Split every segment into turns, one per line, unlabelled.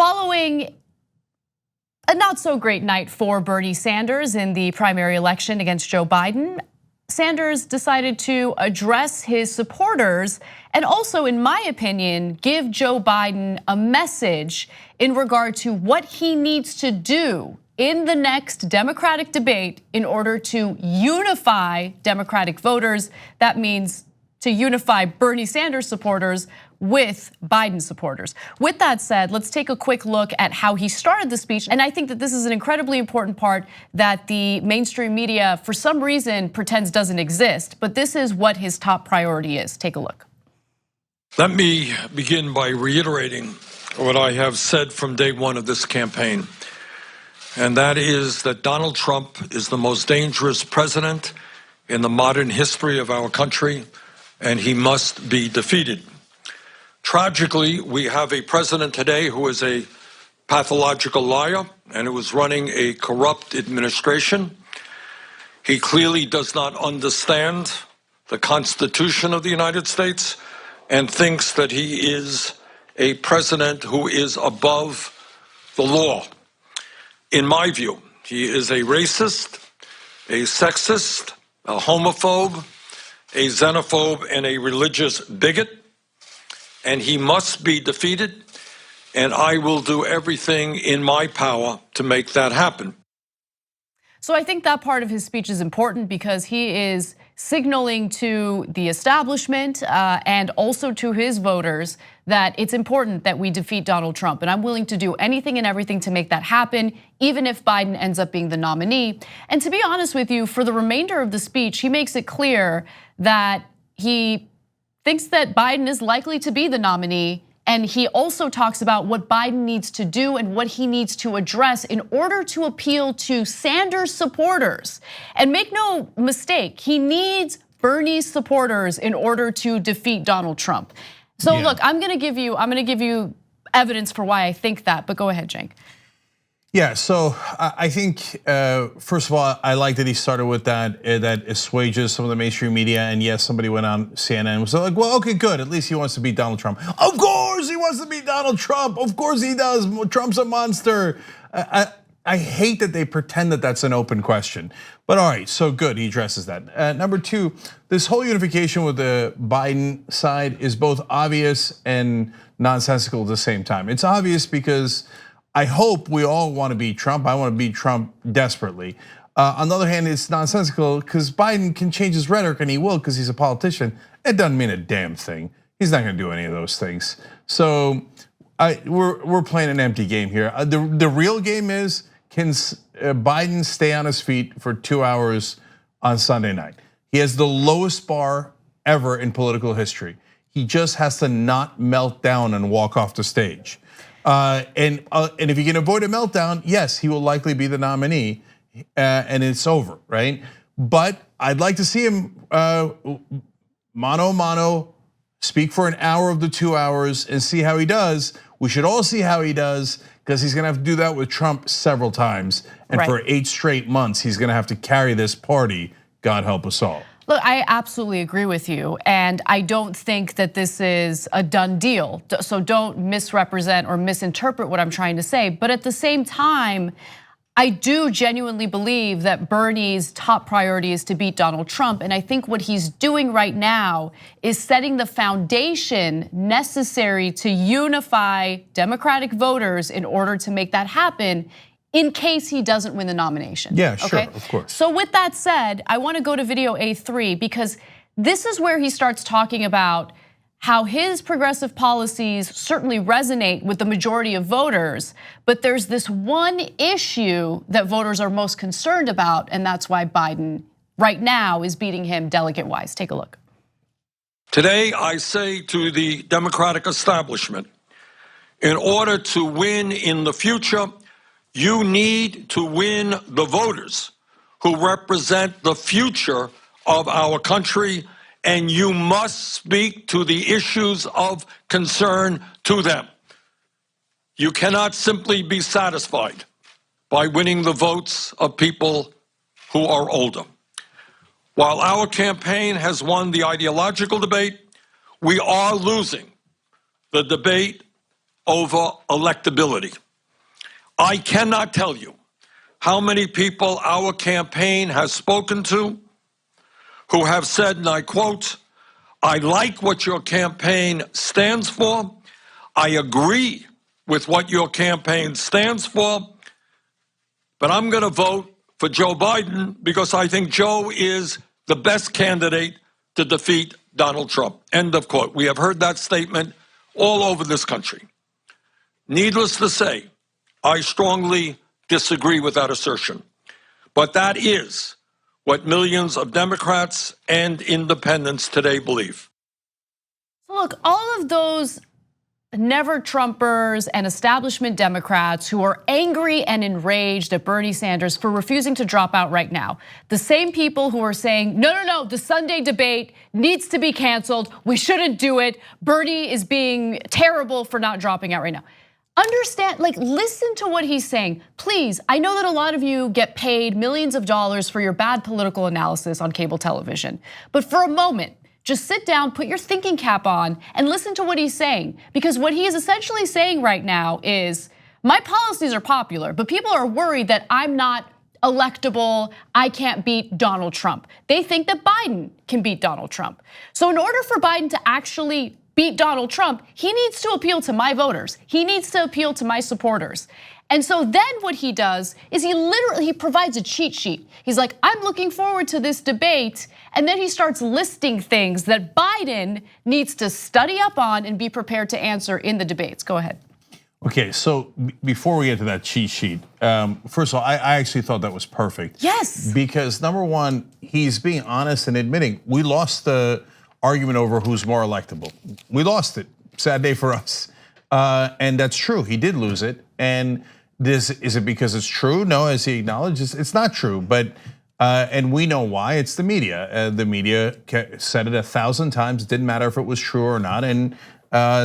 Following a not so great night for Bernie Sanders in the primary election against Joe Biden, Sanders decided to address his supporters and also, in my opinion, give Joe Biden a message in regard to what he needs to do in the next Democratic debate in order to unify Democratic voters. That means to unify Bernie Sanders supporters with Biden supporters. With that said, let's take a quick look at how he started the speech. And I think that this is an incredibly important part that the mainstream media, for some reason, pretends doesn't exist. But this is what his top priority is. Take a look.
Let me begin by reiterating what I have said from day one of this campaign. And that is that Donald Trump is the most dangerous president in the modern history of our country, and he must be defeated. Tragically, we have a president today who is a pathological liar and who is running a corrupt administration. He clearly does not understand the Constitution of the United States and thinks that he is a president who is above the law. In my view, he is a racist, a sexist, a homophobe, a xenophobe, and a religious bigot. And he must be defeated, and I will do everything in my power to make that happen.
So I think that part of his speech is important because he is signaling to the establishment and also to his voters that it's important that we defeat Donald Trump. And I'm willing to do anything and everything to make that happen, even if Biden ends up being the nominee. And to be honest with you, for the remainder of the speech, he makes it clear that he thinks that Biden is likely to be the nominee. And he also talks about what Biden needs to do and what he needs to address in order to appeal to Sanders supporters. And make no mistake, he needs Bernie's supporters in order to defeat Donald Trump. So look, I'm gonna give you evidence for why I think that, but go ahead, Cenk.
Yeah, so I think, first of all, I like that he started with that assuages some of the mainstream media. And yes, somebody went on CNN and was like, well, okay, good. At least he wants to beat Donald Trump. Of course he wants to beat Donald Trump. Of course he does. Trump's a monster. I hate that they pretend that that's an open question. But all right, so good, he addresses that. Number two, this whole unification with the Biden side is both obvious and nonsensical at the same time. It's obvious because I hope we all want to beat Trump. I want to beat Trump desperately. On the other hand, it's nonsensical because Biden can change his rhetoric, and he will because he's a politician. It doesn't mean a damn thing. He's not going to do any of those things. So we're playing an empty game here. The real game is, can Biden stay on his feet for 2 hours on Sunday night? He has the lowest bar ever in political history. He just has to not melt down and walk off the stage. And if he can avoid a meltdown, yes, he will likely be the nominee, and it's over, right? But I'd like to see him mano a mano, speak for an hour of the 2 hours, and see how he does. We should all see how he does, because he's gonna have to do that with Trump several times, and for 8 straight months, he's gonna have to carry this party. God help us all.
Look, I absolutely agree with you, and I don't think that this is a done deal. So don't misrepresent or misinterpret what I'm trying to say. But at the same time, I do genuinely believe that Bernie's top priority is to beat Donald Trump. And I think what he's doing right now is setting the foundation necessary to unify Democratic voters in order to make that happen, in case he doesn't win the nomination.
Yeah, sure, of course.
So with that said, I want to go to video A3 because this is where he starts talking about how his progressive policies certainly resonate with the majority of voters, but there's this one issue that voters are most concerned about, and that's why Biden right now is beating him delegate-wise. Take a look.
Today, I say to the Democratic establishment, in order to win in the future, you need to win the voters who represent the future of our country, and you must speak to the issues of concern to them. You cannot simply be satisfied by winning the votes of people who are older. While our campaign has won the ideological debate, we are losing the debate over electability. I cannot tell you how many people our campaign has spoken to who have said, and I quote, "I like what your campaign stands for. I agree with what your campaign stands for, but I'm going to vote for Joe Biden because I think Joe is the best candidate to defeat Donald Trump." End of quote. We have heard that statement all over this country. Needless to say, I strongly disagree with that assertion. But that is what millions of Democrats and independents today believe.
Look, all of those never Trumpers and establishment Democrats who are angry and enraged at Bernie Sanders for refusing to drop out right now. The same people who are saying, no, the Sunday debate needs to be canceled. We shouldn't do it. Bernie is being terrible for not dropping out right now. Understand, like, listen to what he's saying. Please, I know that a lot of you get paid millions of dollars for your bad political analysis on cable television. But for a moment, just sit down, put your thinking cap on, and listen to what he's saying. Because what he is essentially saying right now is, my policies are popular, but people are worried that I'm not electable, I can't beat Donald Trump. They think that Biden can beat Donald Trump. So in order for Biden to actually beat Donald Trump, he needs to appeal to my voters. He needs to appeal to my supporters. And so then what he does is he provides a cheat sheet. He's like, I'm looking forward to this debate. And then he starts listing things that Biden needs to study up on and be prepared to answer in the debates. Go ahead.
Okay, so before we get to that cheat sheet, first of all, I actually thought that was perfect.
Yes.
Because number one, he's being honest and admitting we lost the argument over who's more electable. We lost it. Sad day for us. And that's true. He did lose it. And is it because it's true? No, as he acknowledges, it's not true. But and we know why. It's the media. The media said it 1,000 times. It didn't matter if it was true or not. And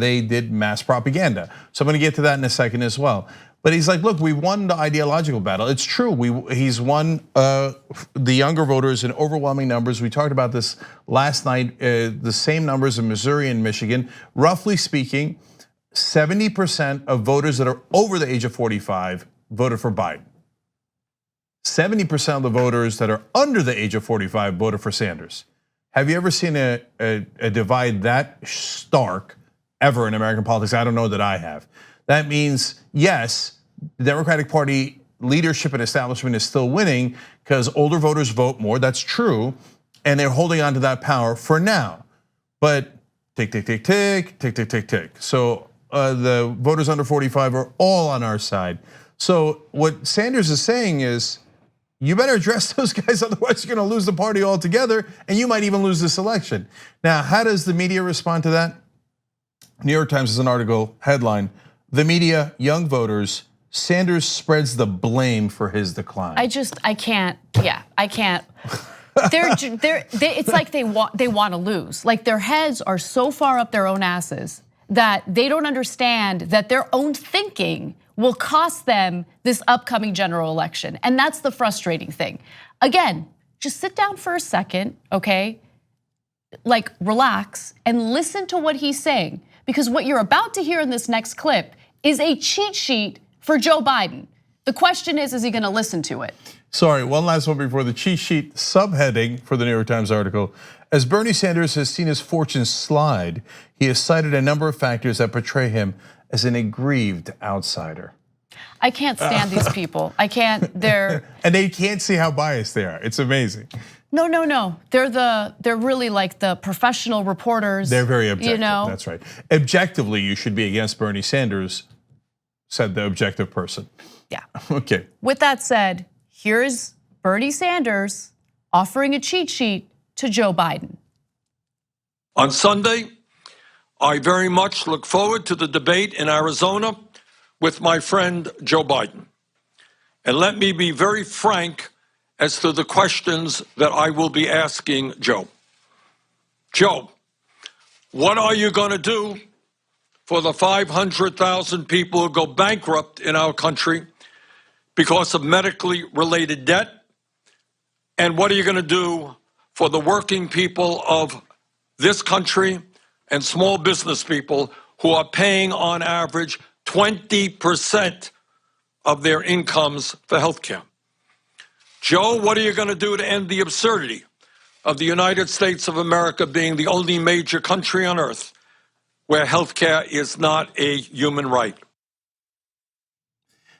they did mass propaganda. So I'm going to get to that in a second as well. But he's like, look, we won the ideological battle. It's true. He's won the younger voters in overwhelming numbers. We talked about this last night. The same numbers in Missouri and Michigan. Roughly speaking, 70% of voters that are over the age of 45 voted for Biden. 70% of the voters that are under the age of 45 voted for Sanders. Have you ever seen a divide that stark ever in American politics? I don't know that I have. That means, yes, the Democratic Party leadership and establishment is still winning because older voters vote more, that's true, and they're holding on to that power for now. But tick, tick, tick, tick, tick, tick, tick, tick. So the voters under 45 are all on our side. So what Sanders is saying is, you better address those guys, otherwise you're gonna lose the party altogether, and you might even lose this election. Now, how does the media respond to that? New York Times has an article, headline, the media, young voters, Sanders spreads the blame for his decline. I can't. It's like they want to lose. Like their heads are so far up their own asses that they don't understand that their own thinking will cost them this upcoming general election. And that's the frustrating thing. Again, just sit down for a second, okay? Like relax and listen to what he's saying. Because what you're about to hear in this next clip is a cheat sheet for Joe Biden. The question is he gonna listen to it? Sorry, one last one before the cheat sheet. Subheading for the New York Times article. As Bernie Sanders has seen his fortune slide, he has cited a number of factors that portray him as an aggrieved outsider.
I can't stand these people. I can't,
and they can't see how biased they are. It's amazing.
No. They're really like the professional reporters.
They're very objective,
you know?
That's right. Objectively, you should be against Bernie Sanders, said the objective person.
Yeah.
Okay.
With that said, here's Bernie Sanders offering a cheat sheet to Joe Biden.
On Sunday, I very much look forward to the debate in Arizona with my friend Joe Biden. And let me be very frank as to the questions that I will be asking Joe. Joe, what are you going to do for the 500,000 people who go bankrupt in our country because of medically related debt? And what are you going to do for the working people of this country and small business people who are paying on average 20% of their incomes for health care. Joe, what are you going to do to end the absurdity of the United States of America being the only major country on earth where health care is not a human right?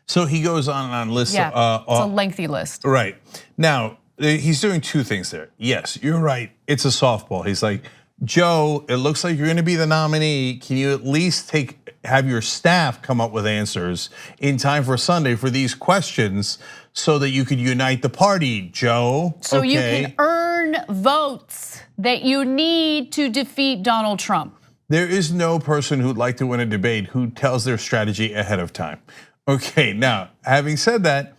So he goes on and on lists.
Yeah, it's a lengthy list.
Right. Now, he's doing two things there. Yes, you're right. It's a softball. He's like, Joe, it looks like you're going to be the nominee. Can you at least have your staff come up with answers in time for Sunday for these questions so that you could unite the party, Joe?
So you can earn votes that you need to defeat Donald Trump.
There is no person who'd like to win a debate who tells their strategy ahead of time. Okay, now, having said that,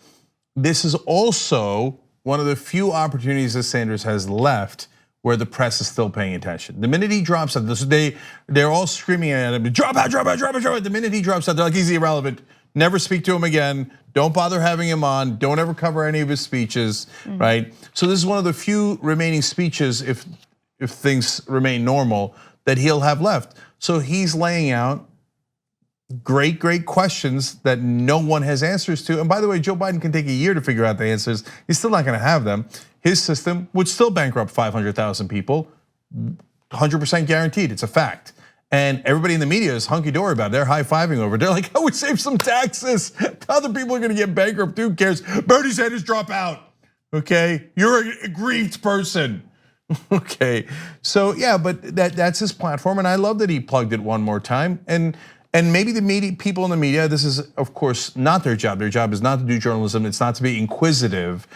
this is also one of the few opportunities that Sanders has left where the press is still paying attention. The minute he drops out, they're all screaming at him, drop out, drop out, drop out, drop out. The minute he drops out, they're like, he's irrelevant. Never speak to him again. Don't bother having him on. Don't ever cover any of his speeches, right? So this is one of the few remaining speeches, if things remain normal, that he'll have left. So he's laying out great questions that no one has answers to. And by the way, Joe Biden can take a year to figure out the answers. He's still not gonna have them. His system would still bankrupt 500,000 people, 100% guaranteed, it's a fact. And everybody in the media is hunky-dory about it. They're high-fiving over it. They're like, oh, we saved some taxes. Other people are gonna get bankrupt, who cares? Bernie Sanders, drop out, okay? You're a aggrieved person. Okay, so yeah, but that's his platform, and I love that he plugged it one more time. And maybe the media, people in the media, this is of course not their job. Their job is not to do journalism, it's not to be inquisitive,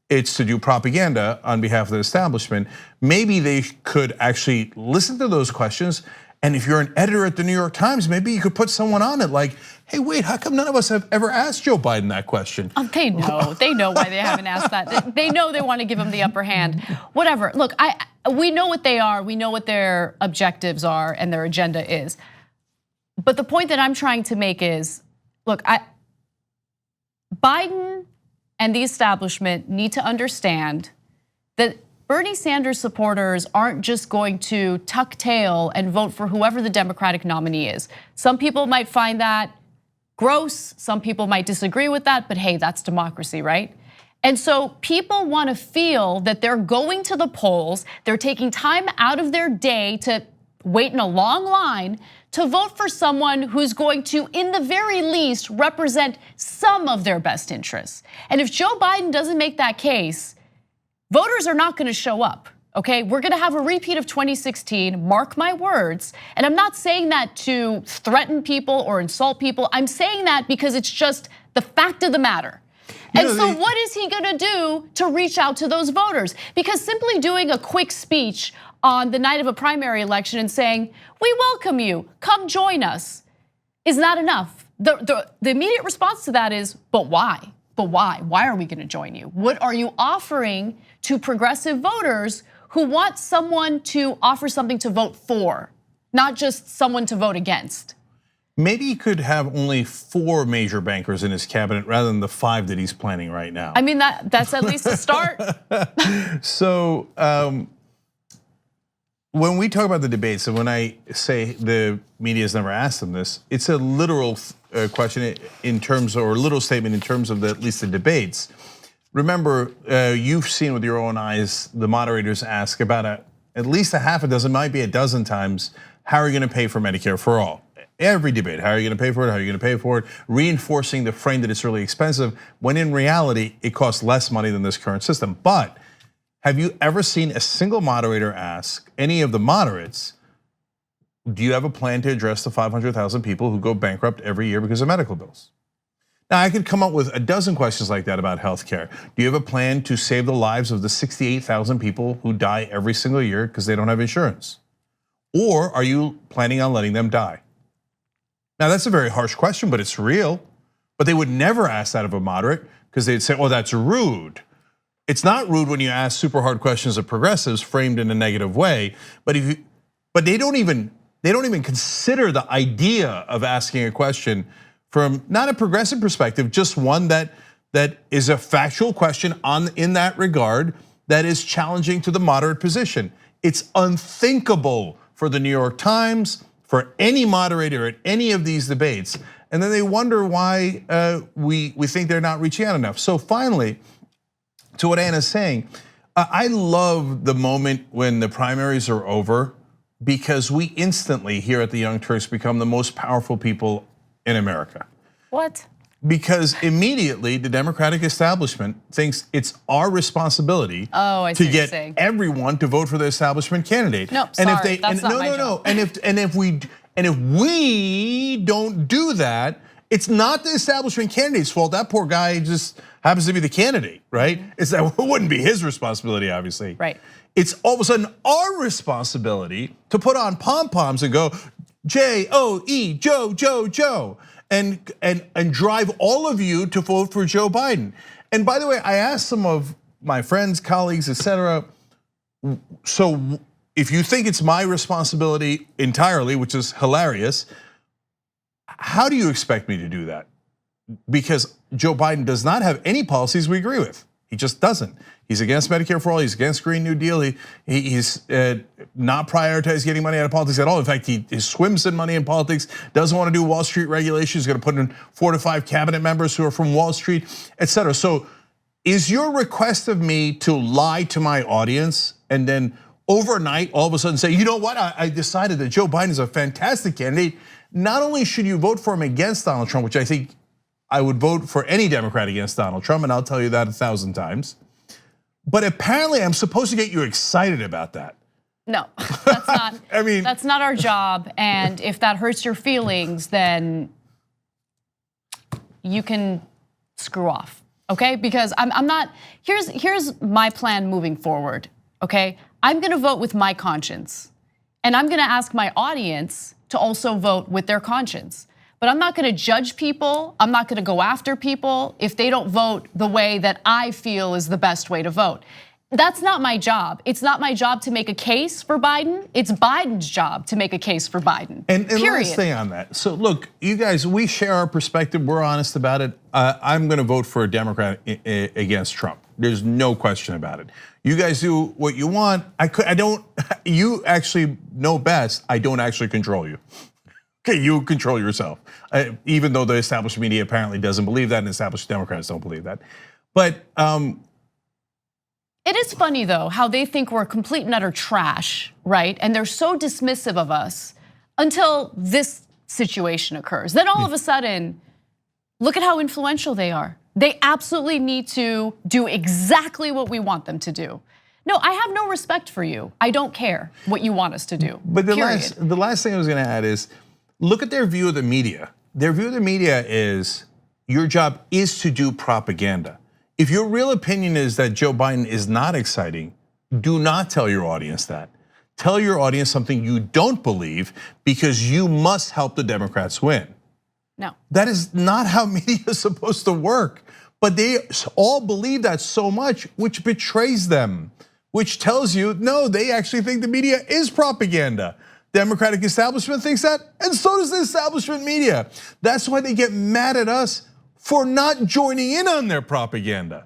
it's to do propaganda on behalf of the establishment. Maybe they could actually listen to those questions. And if you're an editor at the New York Times, maybe you could put someone on it like, hey, wait, how come none of us have ever asked Joe Biden that question?
They know why they haven't asked that. They know they want to give him the upper hand. Whatever, look, we know what they are, we know what their objectives are and their agenda is. But the point that I'm trying to make is, look, Biden and the establishment need to understand that Bernie Sanders supporters aren't just going to tuck tail and vote for whoever the Democratic nominee is. Some people might find that gross, some people might disagree with that, but hey, that's democracy, right? And so people want to feel that they're going to the polls, they're taking time out of their day to wait in a long line to vote for someone who's going to, in the very least, represent some of their best interests. And if Joe Biden doesn't make that case, voters are not gonna show up, okay? We're gonna have a repeat of 2016, mark my words. And I'm not saying that to threaten people or insult people. I'm saying that because it's just the fact of the matter. And so what is he gonna do to reach out to those voters? Because simply doing a quick speech on the night of a primary election and saying, we welcome you, come join us, is not enough. The immediate response to that is, but why? But why? Why are we gonna join you? What are you offering to progressive voters who want someone to offer something to vote for, not just someone to vote against?
Maybe he could have only 4 major bankers in his cabinet rather than the 5 that he's planning right now.
I mean, that's at least a start.
So when we talk about the debates, and when I say the media's never asked them this, it's a literal question in terms, or a little statement in terms of at least the debates. Remember, you've seen with your own eyes, the moderators ask about at least a half a dozen, might be a dozen times, how are you gonna pay for Medicare for all? Every debate, how are you gonna pay for it? How are you gonna pay for it? Reinforcing the frame that it's really expensive, when in reality, it costs less money than this current system. But have you ever seen a single moderator ask any of the moderates, do you have a plan to address the 500,000 people who go bankrupt every year because of medical bills? Now, I could come up with a dozen questions like that about healthcare. Do you have a plan to save the lives of the 68,000 people who die every single year because they don't have insurance? Or are you planning on letting them die? Now, that's a very harsh question, but it's real. But they would never ask that of a moderate because they'd say, oh, that's rude. It's not rude when you ask super hard questions of progressives framed in a negative way, but they don't even consider the idea of asking a question from not a progressive perspective, just one that is a factual question in that regard that is challenging to the moderate position. It's unthinkable for the New York Times, for any moderator at any of these debates, and then they wonder why we think they're not reaching out enough. So finally, to what Anna's saying, I love the moment when the primaries are over, because we instantly here at the Young Turks become the most powerful people in America.
What?
Because immediately the Democratic establishment thinks it's our responsibility
to
get everyone to vote for the establishment candidate.
No, sorry, that's not my job.
And if we don't do that, it's not the establishment candidate's fault. That poor guy just happens to be the candidate, right? It's that it wouldn't be his responsibility, obviously.
Right.
It's all of a sudden our responsibility to put on pom-poms and go, J-O-E, Joe, Joe, Joe. And drive all of you to vote for Joe Biden. And by the way, I asked some of my friends, colleagues, etc. So if you think it's my responsibility entirely, which is hilarious, how do you expect me to do that? Because Joe Biden does not have any policies we agree with. He just doesn't. He's against Medicare for all. He's against Green New Deal. He's not prioritized getting money out of politics at all. In fact, he swims in money in politics. Doesn't want to do Wall Street regulations. He's going to put in 4 to 5 cabinet members who are from Wall Street, etc. So, is your request of me to lie to my audience and then overnight all of a sudden say, you know what? I decided that Joe Biden is a fantastic candidate. Not only should you vote for him against Donald Trump, which I think I would vote for any Democrat against Donald Trump, and I'll tell you that 1,000 times. But apparently I'm supposed to get you excited about that.
No, that's not,
I mean,
that's not our job. And if that hurts your feelings, then you can screw off, okay? Because I'm not, here's my plan moving forward, okay? I'm gonna vote with my conscience. And I'm gonna ask my audience to also vote with their conscience. But I'm not gonna judge people, I'm not gonna go after people if they don't vote the way that I feel is the best way to vote. That's not my job. It's not my job to make a case for Biden. It's Biden's job to make a case for Biden.
And last thing on that. So look, you guys, we share our perspective. We're honest about it. I'm going to vote for a Democrat against Trump. There's no question about it. You guys do what you want. I don't. You actually know best. I don't actually control you. Okay, you control yourself. Even though the established media apparently doesn't believe that, and established Democrats don't believe that. But
it is funny though how they think we're complete and utter trash, right? And they're so dismissive of us until this situation occurs. Then all of a sudden, look at how influential they are. They absolutely need to do exactly what we want them to do. No, I have no respect for you. I don't care what you want us to do.
But the last thing I was going to add is, look at their view of the media. Their view of the media is your job is to do propaganda. If your real opinion is that Joe Biden is not exciting, do not tell your audience that. Tell your audience something you don't believe because you must help the Democrats win.
No.
That is not how media is supposed to work. But they all believe that so much, which betrays them, which tells you, no, they actually think the media is propaganda. Democratic establishment thinks that, and so does the establishment media. That's why they get mad at us for not joining in on their propaganda.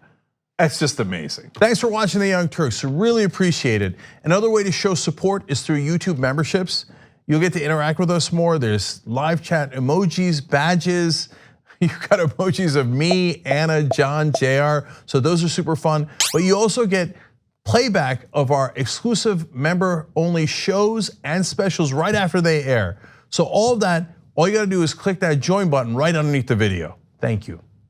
That's just amazing. Thanks for watching The Young Turks, really appreciate it. Another way to show support is through YouTube memberships. You'll get to interact with us more. There's live chat emojis, badges. You've got emojis of me, Anna, John, JR, so those are super fun. But you also get playback of our exclusive member-only shows and specials right after they air. So all of that, all you gotta do is click that join button right underneath the video. Thank you.